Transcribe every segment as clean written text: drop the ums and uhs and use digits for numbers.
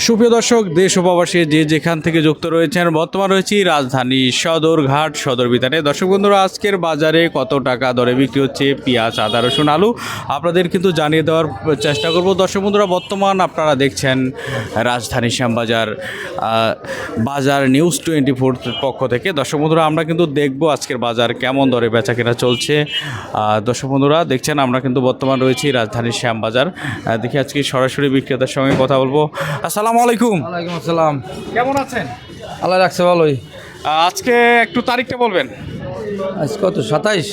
সুপ্রিয় দর্শক, দেশ ও প্রবাসী যে যেখান থেকে যুক্ত রয়েছেন, বর্তমান রয়েছি রাজধানী সদরঘাট সদর বিতানে। দর্শক বন্ধুরা, আজকের বাজারে কত টাকা দরে বিক্রি হচ্ছে পেঁয়াজ, আদা, রসুন, আলু আপনাদের কিন্তু জানিয়ে দেওয়ার চেষ্টা করব। দর্শক বন্ধুরা, বর্তমান আপনারা দেখছেন রাজধানী শ্যামবাজার বাজার নিউজ 24 পক্ষ থেকে। দর্শক বন্ধুরা, আমরা কিন্তু দেখব আজকের বাজার কেমন দরে বেচা কেনা চলছে। দর্শক বন্ধুরা দেখছেন, আমরা কিন্তু বর্তমান রয়েছি রাজধানীর শ্যামবাজার। দেখি আজকে সরাসরি বিক্রেতার সঙ্গে কথা বলবো। আসসালামু আলাইকুম। ওয়ালাইকুম আসসালাম। কেমন আছেন? আল্লাহ রাখছে ভালোই। আজকে একটু তারিখটা বলবেন। আজ কত 27?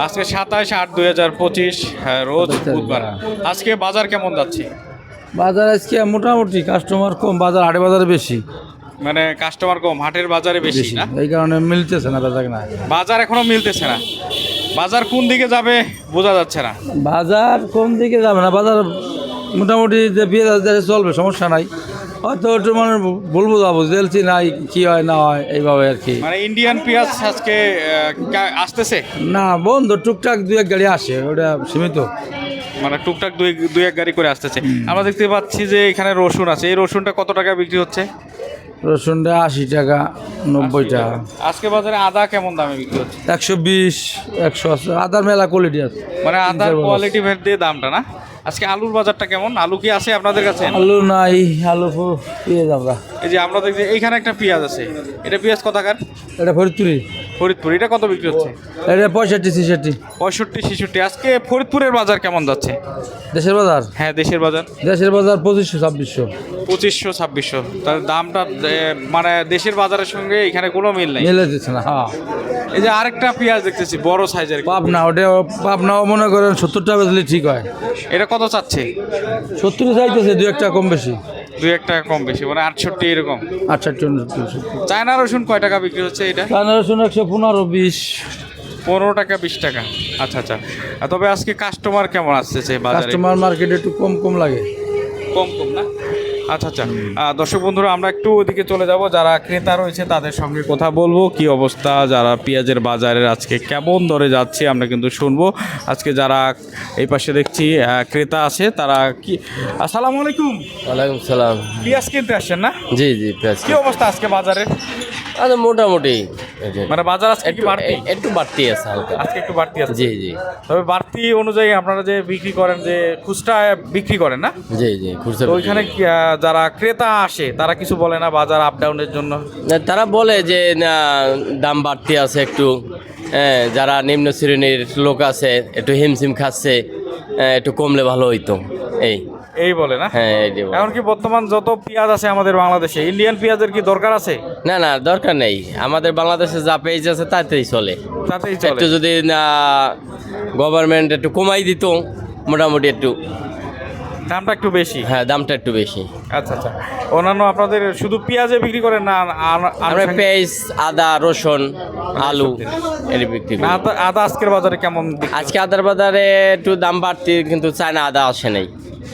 আজকে 27/8/2025, রোজ বুধবার। আজকে বাজার কেমন যাচ্ছে? বাজার আজকে মোটামুটি কাস্টমার কম, বাজার হাটে বাজারে বেশি। মানে কাস্টমার কম, হাটের বাজারে বেশি না? এই কারণে মিলতেছে না বেচা কেনা। বাজার এখনো মিলতেছে না। বাজার কোন দিকে যাবে বোঝা যাচ্ছে না। বাজার কোন দিকে যাবে না, বাজার মোটামুটি যে বিয়ে চলবে, সমস্যা নাই। হয়তো একটু মানে বলবো যাবো জেলছি নাই, কি হয় না হয় এইভাবে আর কি। মানে ইন্ডিয়ান পেঁয়াজ আজকে আসতেছে না বন্ধ, টুকটাক দুই এক গাড়ি আসে, ওটা সীমিত। মানে টুকটাক দুই এক গাড়ি করে আসতেছে। আমরা দেখতে পাচ্ছি যে এখানে রসুন আছে। এই রসুনটা কত টাকা বিক্রি হচ্ছে? রসুনটা 80 টাকা, 90 টাকা। আজকে বাজারে আদা কেমন দামে বিক্রি হচ্ছে? 120, 180। আদার মেলা কোয়ালিটি আছে, মানে আদার কোয়ালিটি ভেদ দিয়ে দামটা না। আজকে আলুর বাজারটা কেমন? আলু কি আছে আপনাদের কাছে? আলু নাই, আলু পেঁয়াজ আমরা। এই যে আমরা দেখছি এইখানে একটা পেঁয়াজ আছে। এটা পেঁয়াজ কতাকার? এটা ফরিদপুরি। ফরিদপুর। এটা কত বিক্রি হচ্ছে? এটা 65, 66। 65, 66। আজকে ফরিদপুরের বাজার কেমন যাচ্ছে? দেশের বাজার? হ্যাঁ, দেশের বাজার। দেশের বাজার 2500, 2600। 2500, 2600। তার দামটা মানে দেশের বাজারের সঙ্গে এখানে কোনো মিল নেই। মিলে দিচ্ছে না। হ্যাঁ, এই যে আরেকটা পেঁয়াজ দেখতেছি বড় সাইজের। পাবনা, ওটা পাবনাও মনে করেন 70 টাকা বেচলে ঠিক হয়। এটা কত চাচ্ছে? 70 চাইতেছে, 2-1 টাকা কম বেশি। 2-1 টাকা কম বেশি, মানে 68 এরকম। 68, 69। চায়না রসুন কয় টাকা বিক্রি হচ্ছে এটা? চায়না রসুন 115, 20। 15 টাকা, 20 টাকা। আচ্ছা আচ্ছা। তবে আজকে কাস্টমার কেমন আসতেছে বাজারে? কাস্টমার মার্কেটে একটু কম কম লাগে। কম কম না? আচ্ছা আচ্ছা। দর্শক বন্ধুরা, আমরা একটু ওদিকে চলে যাব, যারা ক্রেতা রয়েছে তাদের সঙ্গে কথা বলবো কি অবস্থা, যারা পেঁয়াজের বাজারের আজকে কেমন দরে যাচ্ছে আমরা কিন্তু শুনবো। আজকে যারা এই পাশে দেখছি ক্রেতা আছে তারা কি। আসসালামু আলাইকুম। ওয়ালাইকুম সালাম। পেঁয়াজ কিনতে আসছেন না? জি জি, পেঁয়াজ কি অবস্থা আজকে বাজারে? আচ্ছা, মোটামুটি মানে বাজার আজকে কি বাড়তি? একটু বাড়তি আছে হালকা। আজকে একটু বাড়তি আছে। জি জি তবে বাড়তি অনুযায়ী আপনারা যে বিক্রি করেন, যে খুচরা বিক্রি করেন না, জি জি, খুচরা তো ওইখানে যারা ক্রেতা আসে তারা কিছু বলে না বাজার আপ ডাউনের জন্য? তারা বলে যে না, দাম বাড়তি আছে একটু। হ্যাঁ, যারা নিম্ন শ্রেণীর লোক আছে একটু হিমশিম খাচ্ছে, একটু কমলে ভালো হইতো। এই বলে না? হ্যাঁ, এই বলে। এমনকি বর্তমান যত পেঁয়াজ আছে আমাদের বাংলাদেশে, ইন্ডিয়ান পেঁয়াজের কি দরকার আছে? না না, দরকার নেই। আমাদের বাংলাদেশে যা পেঁয়াজ আছে তাতেই চলে। তাতেই চলে। একটু যদি না গভর্নমেন্ট একটু কমাই দিত, মোটামুটি একটু দামটা একটু বেশি। হ্যাঁ, দামটা একটু বেশি। আচ্ছা আচ্ছা। অন্যান্য আপনাদের শুধু পেঁয়াজে বিক্রি করেন না? আমরা পেঁয়াজ, আদা, রসুন, আলু এর বিক্রি করি। আদা আজকের বাজারে কেমন বিক্রি? আজকে আদার বাজারে একটু দাম বাড়তি, কিন্তু চায়না আদা আসে নাই।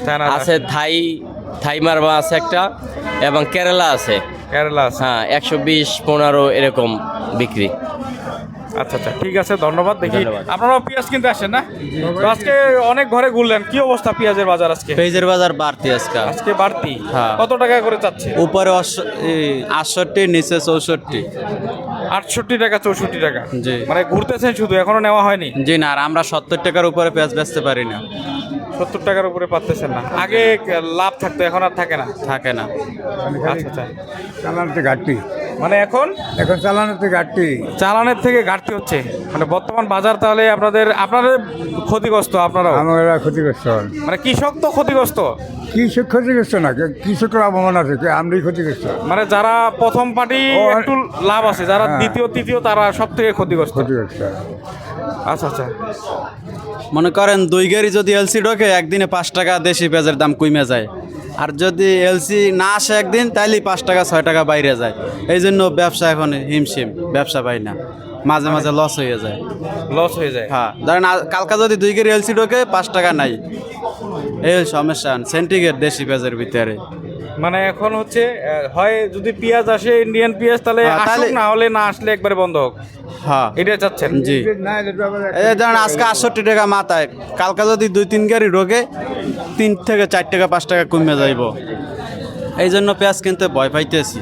চায়না আদা আছে থাই মারবা আছে একটা, এবং কেরালা আছে। কেরালা আছে। হ্যাঁ, 120, 15 এরকম বিক্রি। আচ্ছা আচ্ছা, ঠিক আছে, ধন্যবাদ। দেখি ধন্যবাদ। আপনারাও পেঁয়াজ কিনতে আসেন না? তো আজকে অনেক ঘরে ঘুরলেন, কি অবস্থা পেঁয়াজের বাজার আজকে? পেঁয়াজের বাজার বাড়তি আজকে। আজকে বাড়তি? হ্যাঁ। কত টাকা করে চাচ্ছে? উপরে 68, নিচে 64। 68 টাকা, 64 টাকা। জি। মানে ঘুরতেছেন শুধু, এখনো নেওয়া হয়নি? জি না, আর আমরা 70 টাকার উপরে পেঁয়াজ বেচতে পারি না। 70 টাকার উপরে পাচ্ছেন না? আগে লাভ থাকতো, এখন আর থাকে না? থাকে না। আচ্ছা আচ্ছা। চালানোতে ঘাটতি, মানে এখন চালানোতে ঘাটতি। চালানের থেকে ঘাটতি হচ্ছে। মানে বর্তমান বাজার তাহলে আপনাদের ক্ষতিগ্রস্ত আপনারাও? আমরা ক্ষতিগ্রস্ত হন। মানে কৃষক তো ক্ষতিগ্রস্ত। কৃষক ক্ষতিগ্রস্ত না, কৃষক লাভবান আছে, আমরাই ক্ষতিগ্রস্ত। মানে যারা প্রথম পার্টি একটু লাভ আছে, যারা হ্যাঁ। দ্বিতীয় তৃতীয় তারা সব থেকে ক্ষতিগ্রস্ত। ক্ষতিগ্রস্ত। আচ্ছা আচ্ছা। মনে করেন 2 গাড়ি যদি এলসি ঢোকে, একদিনে 5 টাকা দেশি পেঁয়াজের দাম কমে যায়। আর যদি এলসি না আসে একদিন, তাইলেই 5 টাকা 6 টাকা বাইরে যায়। এই জন্য ব্যবসা এখন হিমশিম, ব্যবসা পাই না, মাঝে মাঝে লস হয়ে যায়। লস হয়ে যায়। হ্যাঁ, ধরেন কালকা যদি 2 গাড়ি এলসি ঢোকে, 5 টাকা নাই। এই সমস্যা সেন্টিগ্রেড দেশি পেঁয়াজের ভিতরে। মানে এখন হচ্ছে হয় যদি পেঁয়াজ আসে ইন্ডিয়ান পেঁয়াজ, তাহলে হ্যাঁ, আসুক, তাহলে- না হলে না আসলে একবারে বন্ধ হোক, হ্যাঁ এটা চাচ্ছেন? জি। এই ধরেন আজকে 68 টাকা মাথায়, কালকা যদি 2-3 গাড়ি ঢোকে, 3 থেকে 4 টাকা 5 টাকা কমে যাইব। এই জন্য পেঁয়াজ কিনতে ভয় পাইতেছি।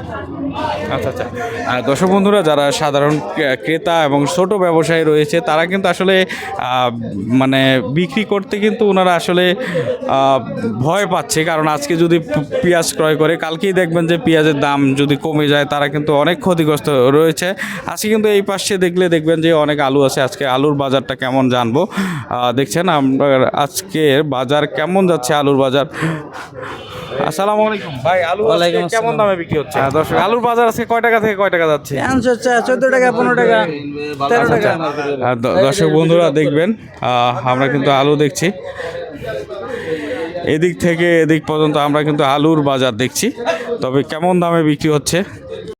আচ্ছা আচ্ছা। আর দর্শক বন্ধুরা, যারা সাধারণ ক্রেতা এবং ছোট ব্যবসায়ী রয়েছে তারা কিন্তু আসলে মানে বিক্রি করতে কিন্তু ওনারা আসলে ভয় পাচ্ছে, কারণ আজকে যদি পেঁয়াজ ক্রয় করে কালকেই দেখবেন যে পেঁয়াজের দাম যদি কমে যায়, তারা কিন্তু অনেক ক্ষতিগ্রস্ত রয়েছে। আজকে কিন্তু এই পাশে দেখবেন যে অনেক আলু আছে। আজকে আলুর বাজারটা কেমন জানবো। দেখছেন আমরা আজকে বাজার কেমন যাচ্ছে, আলুর বাজার। আসসালামু আলাইকুম ভাই, আলু আজকে কেমন দামে বিক্রি হচ্ছে? দর্শক, আলুর বাজার আজকে কয় টাকা থেকে কয় টাকা যাচ্ছে? 14 টাকা, 15 টাকা, 13 টাকা। আর দর্শক বন্ধুরা দেখবেন, আমরা কিন্তু আলু দেখছি, এদিক থেকে এদিক পর্যন্ত আমরা কিন্তু আলুর বাজার দেখছি, তবে কেমন দামে বিক্রি হচ্ছে